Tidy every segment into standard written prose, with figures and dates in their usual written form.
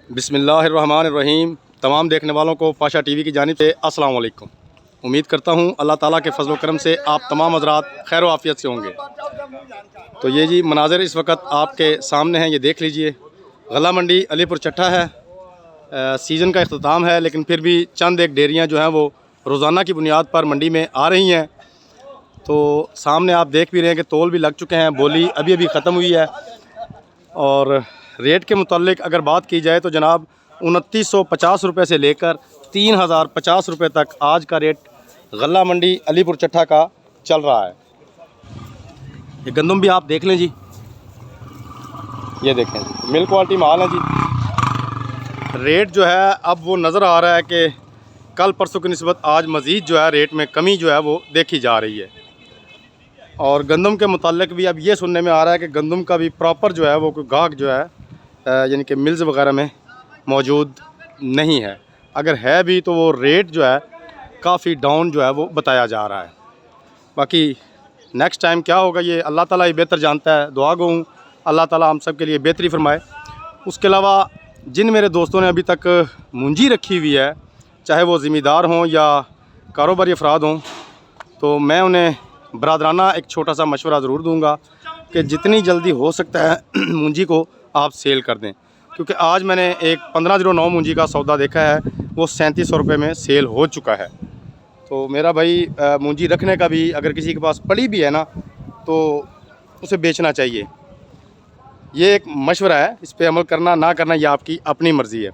बिस्मिल्लाहिर्रहमानिर्रहीम। तमाम देखने वालों को पाशा टीवी की जानिब से अस्सलाम वालेकुम। उम्मीद करता हूँ अल्लाह ताला के फजल करम से आप तमाम हज़रात खैर आफ़ियत से होंगे। तो ये जी मनाज़र इस वक्त आपके सामने हैं, ये देख लीजिए। गला मंडी अलीपुर चट्टा है। सीज़न का अख्ताम है, लेकिन फिर भी चंद एक डेयरियाँ जो हैं वो रोज़ाना की बुनियाद पर मंडी में आ रही हैं। तो सामने आप देख भी रहे हैं कि तोल भी लग चुके हैं, बोली अभी अभी ख़त्म हुई है। और रेट के मुतालिक अगर बात की जाए तो जनाब 2950 रुपये से लेकर 3050 रुपये तक आज का रेट गला मंडी अलीपुर चट्टा का चल रहा है। ये गंदम भी आप देख लें जी, ये देखें जी, मिल्क क्वालिटी माल है जी। रेट जो है अब वो नज़र आ रहा है कि कल परसों की निस्बत आज मज़ीद जो है रेट में कमी जो है वो देखी जा रही है। और गंदम के मुतालिक भी अब ये सुनने में आ रहा है कि गंदम का भी प्रॉपर जो है वो कोई गाहक जो है यानी कि मिल्स वगैरह में मौजूद नहीं है। अगर है भी तो वो रेट जो है काफ़ी डाउन जो है वो बताया जा रहा है। बाकी नेक्स्ट टाइम क्या होगा ये अल्लाह ताला ही बेहतर जानता है। दुआ गो हूँ अल्लाह ताला हम सब के लिए बेहतरी फरमाए। उसके अलावा जिन मेरे दोस्तों ने अभी तक मुंजी रखी हुई है, चाहे वो ज़िम्मेदार हों या कारोबारी अफराद हों, तो मैं उन्हें बरादराना एक छोटा सा मशवरा ज़रूर दूंगा कि जितनी जल्दी हो सकता है मुंजी को आप सेल कर दें। क्योंकि आज मैंने एक 1509 मुंजी का सौदा देखा है, वो 3700 रुपये में सेल हो चुका है। तो मेरा भाई मुंजी रखने का भी अगर किसी के पास पड़ी भी है ना, तो उसे बेचना चाहिए। ये एक मशवरा है, इस पर अमल करना ना करना ये आपकी अपनी मर्ज़ी है।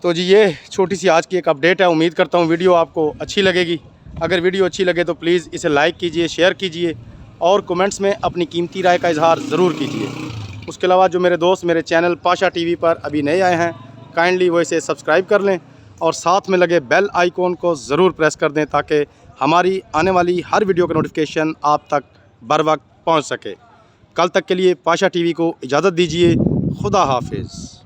तो जी ये छोटी सी आज की एक अपडेट है। उम्मीद करता हूँ वीडियो आपको अच्छी लगेगी। अगर वीडियो अच्छी लगे तो प्लीज़ इसे लाइक कीजिए, शेयर कीजिए और कमेंट्स में अपनी कीमती राय का इजहार ज़रूर कीजिए। उसके अलावा जो मेरे दोस्त मेरे चैनल पाशा टीवी पर अभी नए आए हैं, काइंडली वो इसे सब्सक्राइब कर लें और साथ में लगे बेल आइकॉन को ज़रूर प्रेस कर दें ताकि हमारी आने वाली हर वीडियो का नोटिफिकेशन आप तक बर वक्त पहुँच सके। कल तक के लिए पाशा टीवी को इजाज़त दीजिए। खुदा हाफिज़।